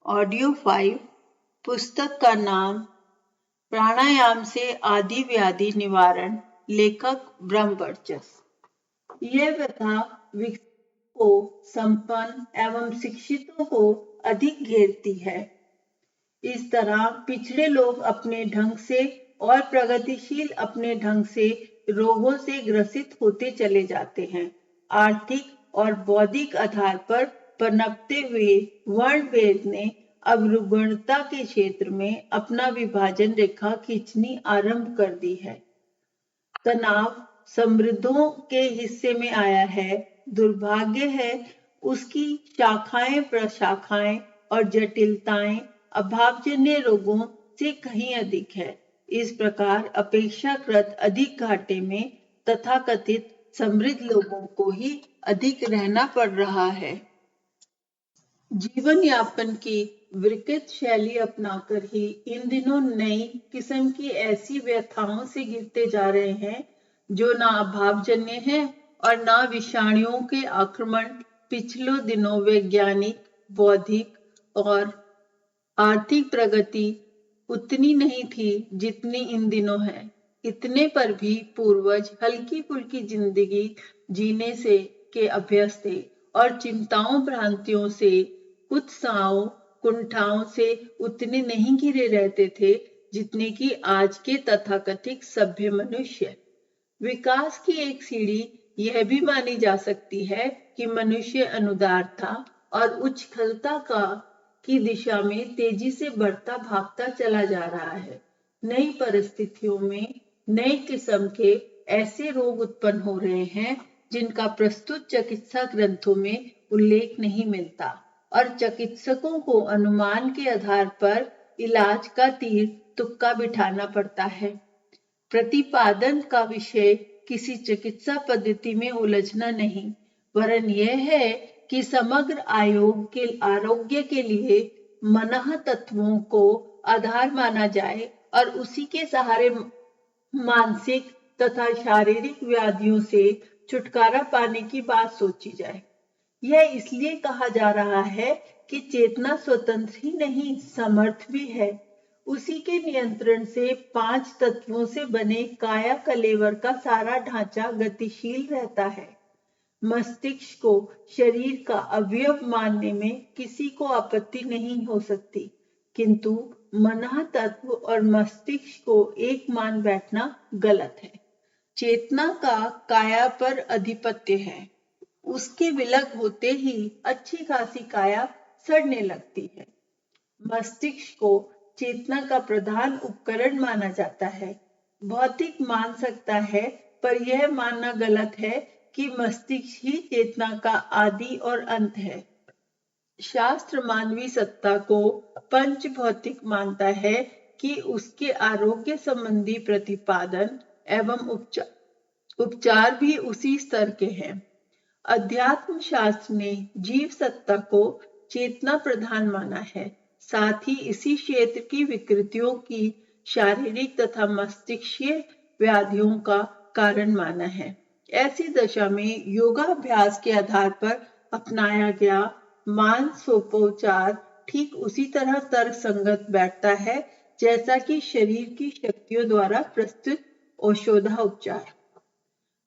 Audio 5। पुस्तक का नाम प्राणायाम से आदि व्याधि निवारण। लेखक ब्रह्मवर्चस्व। यह व्यथा विकसितों को, संपन्न एवं शिक्षितों को अधिक घेरती है। इस तरह पिछड़े लोग अपने ढंग से और प्रगतिशील अपने ढंग से रोगों से ग्रसित होते चले जाते हैं। आर्थिक और बौद्धिक आधार पर पनपते हुए वर्ण भेद ने अब रुग्णता के क्षेत्र में अपना विभाजन रेखा खींचनी आरंभ कर दी है। तनाव समृद्धों के हिस्से में आया है। दुर्भाग्य है उसकी शाखाएं प्रशाखाएं और जटिलताएं अभावजन्य रोगों से कहीं अधिक है। इस प्रकार अपेक्षाकृत अधिक घाटे में तथाकथित समृद्ध लोगों को ही अधिक रहना पड़ रहा है। जीवन यापन की विकृत शैली अपनाकर ही इन दिनों नई किस्म की ऐसी व्यथाओं से घिरते जा रहे हैं जो ना अभावजन्य है और ना विषाणुओं के आक्रमण। पिछले दिनों वैज्ञानिक, बौद्धिक और आर्थिक प्रगति उतनी नहीं थी जितनी इन दिनों है। इतने पर भी पूर्वज हल्की फुल्की जिंदगी जीने से के अभ्यस्त थे और चिंताओं भ्रांतियों से कुत्साओं कुंठाओं से उतने नहीं घिरे रहते थे जितने कि आज के तथाकथित सभ्य मनुष्य। विकास की एक सीढ़ी यह भी मानी जा सकती है कि मनुष्य अनुदार था और उच्छृंखलता की दिशा में तेजी से बढ़ता भागता चला जा रहा है। नई परिस्थितियों में नए किस्म के ऐसे रोग उत्पन्न हो रहे हैं जिनका प्रस्तुत चिकित्सा ग्रंथों में उल्लेख नहीं मिलता और चिकित्सकों को अनुमान के आधार पर इलाज का तीर तुक्का बिठाना पड़ता है। प्रतिपादन का विषय किसी चिकित्सा पद्धति में उलझना नहीं, वरन यह है कि समग्र आरोग्य के लिए मनः तत्वों को आधार माना जाए और उसी के सहारे मानसिक तथा शारीरिक व्याधियों से छुटकारा पाने की बात सोची जाए। यह इसलिए कहा जा रहा है कि चेतना स्वतंत्र ही नहीं समर्थ भी है। उसी के नियंत्रण से 5 तत्वों से बने काया कलेवर का सारा ढांचा गतिशील रहता है। मस्तिष्क को शरीर का अवयव मानने में किसी को आपत्ति नहीं हो सकती, किंतु मनः तत्व और मस्तिष्क को एक मान बैठना गलत है। चेतना का काया पर अधिपत्य है। उसके विलग होते ही अच्छी खासी काया सड़ने लगती है। मस्तिष्क को चेतना का प्रधान उपकरण माना जाता है। भौतिक मान सकता है, पर यह मानना गलत है कि मस्तिष्क ही चेतना का आदि और अंत है। शास्त्र मानवीय सत्ता को पंच भौतिक मानता है कि उसके आरोग्य संबंधी प्रतिपादन एवं उपचार भी उसी स्तर के हैं। अध्यात्म शास्त्र ने जीव सत्ता को चेतना प्रधान माना है, साथ ही इसी क्षेत्र की विकृतियों की शारीरिक तथा मस्तिष्कीय व्याधियों का कारण माना है। ऐसी दशा में योगाभ्यास के आधार पर अपनाया गया मानसोपचार ठीक उसी तरह तर्कसंगत बैठता है जैसा कि शरीर की शक्तियों द्वारा प्रस्तुत औषधोपचार।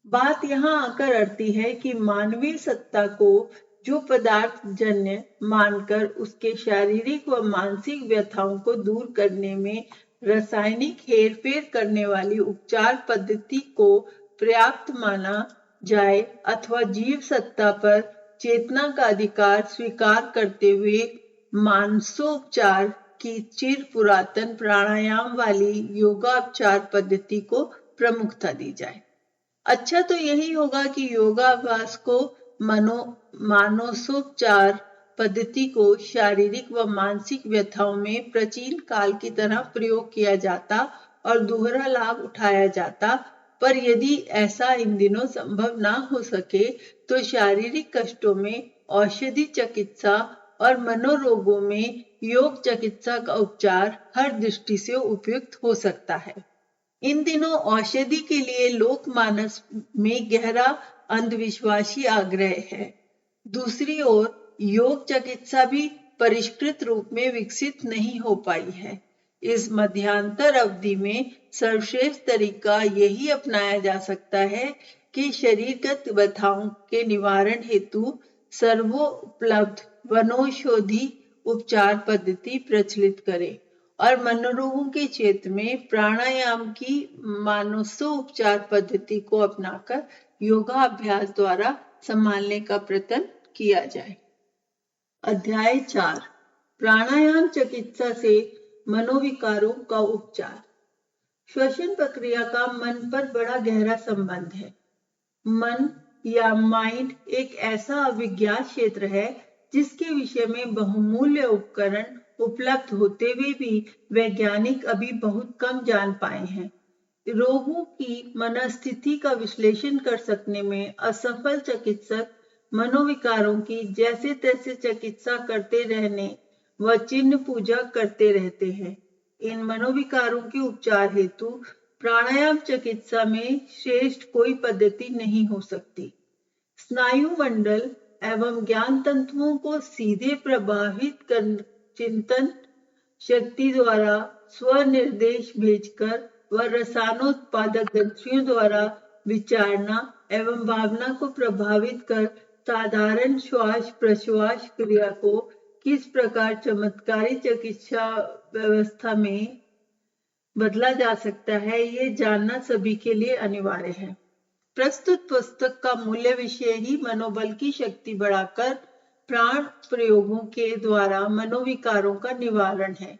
बात यहाँ आकर अड़ती है कि मानवीय सत्ता को जो पदार्थ जन्य मानकर उसके शारीरिक व मानसिक व्यथाओं को दूर करने में रासायनिक हेरफेर करने वाली उपचार पद्धति को पर्याप्त माना जाए अथवा जीव सत्ता पर चेतना का अधिकार स्वीकार करते हुए मानसोपचार की चिर पुरातन प्राणायाम वाली योगापचार पद्धति को प्रमुखता दी जाए। अच्छा तो यही होगा कि योगाभ्यास को मानसोपचार पद्धति को शारीरिक व मानसिक व्यथाओं में प्राचीन काल की तरह प्रयोग किया जाता और दोहरा लाभ उठाया जाता, पर यदि ऐसा इन दिनों संभव ना हो सके तो शारीरिक कष्टों में औषधि चिकित्सा और मनोरोगों में योग चिकित्सा का उपचार हर दृष्टि से उपयुक्त हो सकता है। इन दिनों औषधि के लिए लोकमानस में गहरा अंधविश्वासी आग्रह है। दूसरी ओर योग चिकित्सा भी परिष्कृत रूप में विकसित नहीं हो पाई है। इस मध्यांतर अवधि में सर्वश्रेष्ठ तरीका यही अपनाया जा सकता है कि शरीरगत व्यथाओं के निवारण हेतु सर्वोपलब्ध वनौषधि उपचार पद्धति प्रचलित करें और मनोरोगों के क्षेत्र में प्राणायाम की मानसोपचार पद्धति को अपनाकर योगाभ्यास द्वारा संभालने का प्रयत्न किया जाए। अध्याय 4 प्राणायाम चिकित्सा से मनोविकारों का उपचार। श्वसन प्रक्रिया का मन पर बड़ा गहरा संबंध है। मन या माइंड एक ऐसा अविज्ञात क्षेत्र है जिसके विषय में बहुमूल्य उपकरण उपलब्ध होते हुए भी वैज्ञानिक अभी बहुत कम जान पाए हैं। रोगों की मनस्थिति का विश्लेषण कर सकने में असफल चिकित्सक मनोविकारों की जैसे तैसे चिकित्सा करते रहने व चिन्ह पूजा करते रहते हैं। इन मनोविकारों के उपचार हेतु प्राणायाम चिकित्सा में श्रेष्ठ कोई पद्धति नहीं हो सकती। स्नायु मंडल एवं ज्ञान तंतुओं को सीधे प्रभावित कर चिंतन शक्ति द्वारा स्वनिर्देश भेजकर व रसायनोत्पादक ग्रंथियों द्वारा विचारना एवं भावना को प्रभावित कर साधारण श्वास प्रश्वास क्रिया को किस प्रकार चमत्कारी चिकित्सा व्यवस्था में बदला जा सकता है, ये जानना सभी के लिए अनिवार्य है। प्रस्तुत पुस्तक का मूल्य विषय ही मनोबल की शक्ति बढ़ाकर प्राण प्रयोगों के द्वारा मनोविकारों का निवारण है।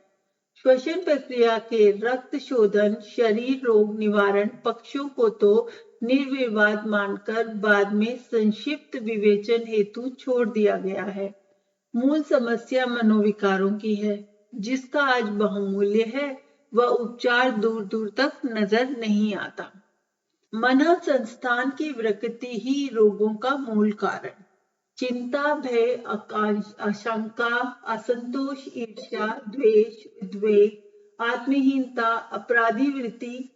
श्वसन प्रक्रिया के रक्त शोधन शरीर रोग निवारण पक्षों को तो निर्विवाद मानकर बाद में संक्षिप्त विवेचन हेतु छोड़ दिया गया है। मूल समस्या मनोविकारों की है, जिसका आज बहुमूल्य है वह उपचार दूर दूर तक नजर नहीं आता। मन संस्थान की विकृति ही रोगों का मूल कारण। चिंता, भय, आशंका, असंतोष, ईर्ष्या, द्वेष, उद्वेग, आत्महीनता, अपराधी वृत्ति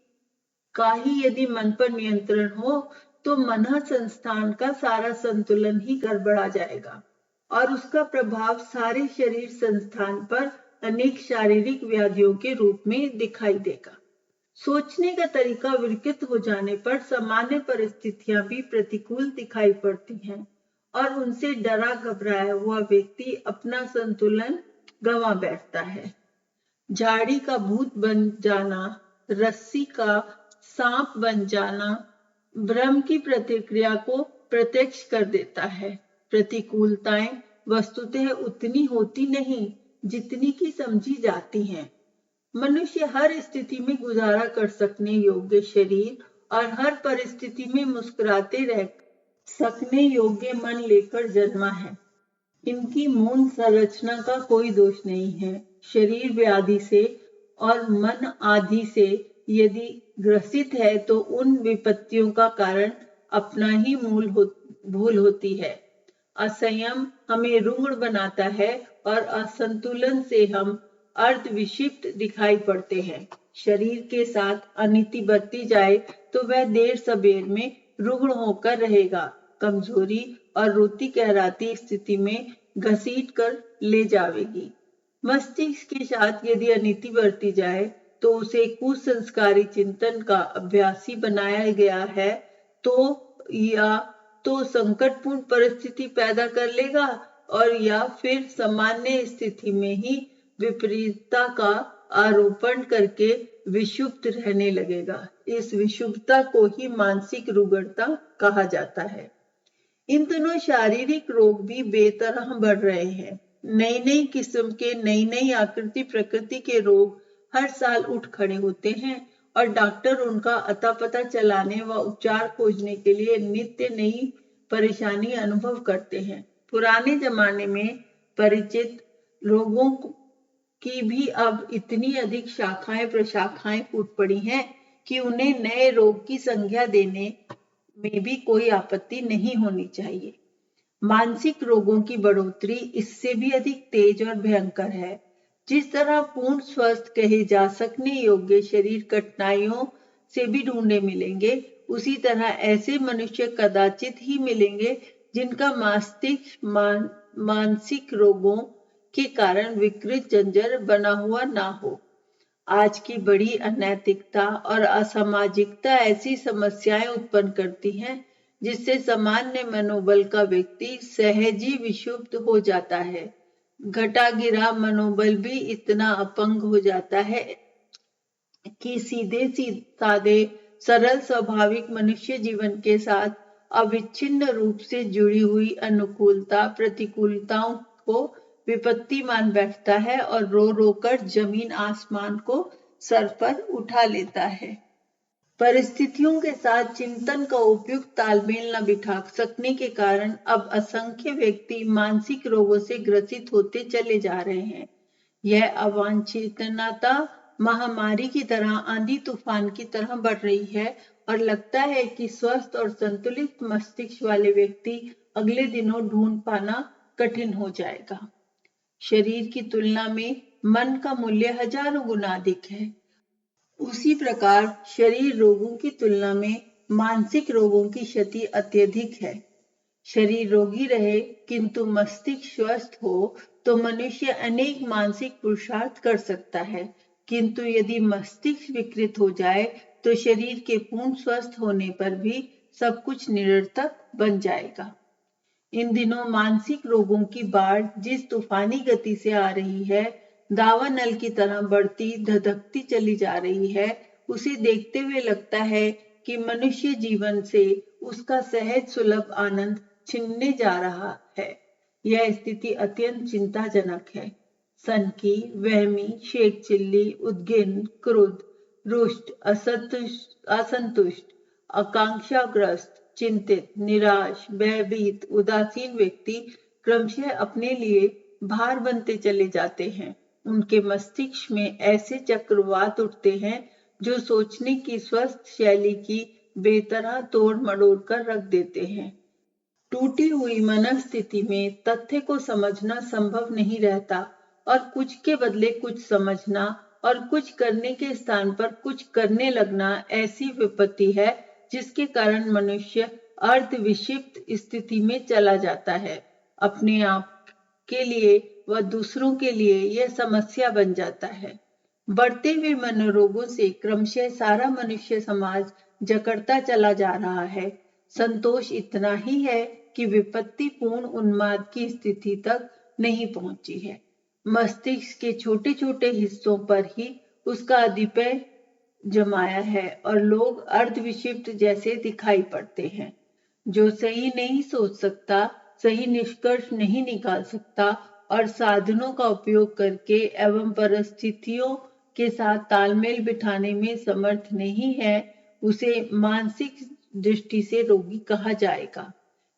का ही यदि मन पर नियंत्रण हो तो मन संस्थान का सारा संतुलन ही गड़बड़ा जाएगा और उसका प्रभाव सारे शरीर संस्थान पर अनेक शारीरिक व्याधियों के रूप में दिखाई देगा। सोचने का तरीका विकृत हो जाने पर सामान्य परिस्थितियां भी प्रतिकूल दिखाई पड़ती हैं और उनसे डरा घबराया हुआ व्यक्ति अपना संतुलन गंवा बैठता है। झाड़ी का भूत बन जाना, रस्सी का सांप बन जाना भ्रम की प्रतिक्रिया को प्रत्यक्ष कर देता है। प्रतिकूलताएं वस्तुतः उतनी होती नहीं जितनी की समझी जाती हैं। मनुष्य हर स्थिति में गुजारा कर सकने योग्य शरीर और हर परिस्थिति में मुस्कुराते रह सकने योग्य मन लेकर जन्मा है। इनकी मूल संरचना का कोई दोष नहीं है। शरीर व्याधि से और मन आदि से यदि ग्रसित है तो उन विपत्तियों का कारण अपना ही भूल होती है। असंयम हमें रुग्ण बनाता है और असंतुलन से हम अर्ध विक्षिप्त दिखाई पड़ते हैं। शरीर के साथ अनिति बरती जाए तो वह देर सबेर में रुग्ण होकर रहेगा, कमजोरी और रोती कहराती स्थिति में घसीट कर ले जावेगी। मस्तिष्क के साथ यदि अनिति बरती जाए तो उसे कुसंस्कारी चिंतन का अभ्यासी बनाया गया है या तो संकटपूर्ण परिस्थिति पैदा कर लेगा और या फिर सामान्य स्थिति में ही विपरीतता का आरोपण करके विक्षुब्ध रहने लगेगा। इस विक्षुब्धता को ही मानसिक रुग्णता कहा जाता है। इन दिनों शारीरिक रोग भी बेतरह बढ़ रहे हैं। नई नई किस्म के नई नई आकृति प्रकृति के रोग हर साल उठ खड़े होते हैं और डॉक्टर उनका अता पता चलाने व उपचार खोजने के लिए नित्य नई परेशानी अनुभव करते हैं। पुराने जमाने में परिचित रोगों की भी अब इतनी अधिक शाखाएं प्रशाखाएं फूट पड़ी हैं कि उन्हें नए रोग की संज्ञा देने में भी कोई आपत्ति नहीं होनी चाहिए। मानसिक रोगों की बढ़ोतरी इससे भी अधिक तेज और भयंकर है। जिस तरह पूर्ण स्वस्थ कहे जा सकने योग्य शरीर कठिनाइयों से भी ढूंढे मिलेंगे, उसी तरह ऐसे मनुष्य कदाचित ही मिलेंगे जिनका मस्तिष्क मानसिक रोगों के कारण विकृत जंजर बना हुआ ना हो। आज की बड़ी अनैतिकता और असामाजिकता ऐसी समस्याएं उत्पन्न करती हैं जिससे सामान्य मनोबल का व्यक्ति सहज ही विक्षुब्ध हो जाता है। घटा गिरा मनोबल भी इतना अपंग हो जाता है कि सीधे साधे सरल स्वाभाविक मनुष्य जीवन के साथ अविच्छिन्न रूप से जुड़ी हुई अनुकूलता प्रतिकूलताओं को विपत्ति मान बैठता है और रो रो कर जमीन आसमान को सर पर उठा लेता है। परिस्थितियों के साथ चिंतन का उपयुक्त तालमेल न बिठा सकने के कारण अब असंख्य व्यक्ति मानसिक रोगों से ग्रसित होते चले जा रहे हैं। यह अवांछितता महामारी की तरह आंधी तूफान की तरह बढ़ रही है और लगता है कि स्वस्थ और संतुलित मस्तिष्क वाले व्यक्ति अगले दिनों ढूंढ पाना कठिन हो जाएगा। शरीर की तुलना में मन का मूल्य हजारों गुना अधिक है। उसी प्रकार शरीर रोगों की तुलना में मानसिक रोगों की क्षति अत्यधिक है। शरीर रोगी रहे किंतु मस्तिष्क स्वस्थ हो तो मनुष्य अनेक मानसिक पुरुषार्थ कर सकता है, किंतु यदि मस्तिष्क विकृत हो जाए तो शरीर के पूर्ण स्वस्थ होने पर भी सब कुछ निरर्थक बन जाएगा। इन दिनों मानसिक रोगों की बाढ़ जिस तूफानी गति से आ रही है, दावानल की तरह बढ़ती धधकती चली जा रही है, उसे देखते हुए लगता है कि मनुष्य जीवन से उसका सहज सुलभ आनंद छिनने जा रहा है। यह स्थिति अत्यंत चिंताजनक है। सनकी, वहमी, शेख चिल्ली, उद्गिन्न, क्रुद्ध, रुष्ट, असंतुष्ट, आकांक्षाग्रस्त, चिंतित, निराश, भयभीत, उदासीन व्यक्ति क्रमशः अपने लिए भार बनते चले जाते हैं। उनके मस्तिष्क में ऐसे चक्रवात उठते हैं जो सोचने की स्वस्थ शैली की बेतरह तोड़ मड़ोड़ कर रख देते हैं। टूटी हुई मनस्थिति में तथ्य को समझना संभव नहीं रहता और कुछ के बदले कुछ समझना और कुछ करने के स्थान पर कुछ करने लगना ऐसी विपत्ति है जिसके कारण मनुष्य अर्ध विक्षिप्त स्थिति में चला जाता है। अपने आप के लिए व दूसरों के लिए यह समस्या बन जाता है। बढ़ते हुए मनोरोगों से क्रमशः सारा मनुष्य समाज जकड़ता चला जा रहा है। संतोष इतना ही है कि विपत्ति पूर्ण उन्माद की स्थिति तक नहीं पहुंची है। मस्तिष्क के छोटे छोटे हिस्सों पर ही उसका आधिपत्य जमाया है और लोग अर्धविक्षिप्त जैसे दिखाई पड़ते हैं। जो सही नहीं सोच सकता, सही निष्कर्ष नहीं निकाल सकता और साधनों का उपयोग करके एवं परिस्थितियों के साथ तालमेल बिठाने में समर्थ नहीं है, उसे मानसिक दृष्टि से रोगी कहा जाएगा।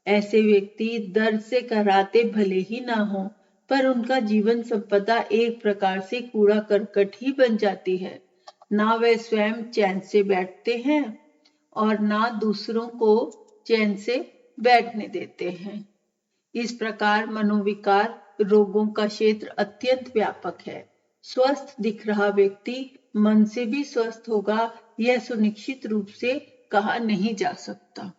ऐसे व्यक्ति दर्द से कराहते भले ही ना हो, पर उनका जीवन संपदा एक प्रकार से कूड़ा करकट ही बन जाती है। ना वे स्वयं चैन से बैठते हैं और ना दूसरों को चैन से बैठने देते हैं। इस प्रकार मनोविकार रोगों का क्षेत्र अत्यंत व्यापक है। स्वस्थ दिख रहा व्यक्ति मन से भी स्वस्थ होगा, यह सुनिश्चित रूप से कहा नहीं जा सकता।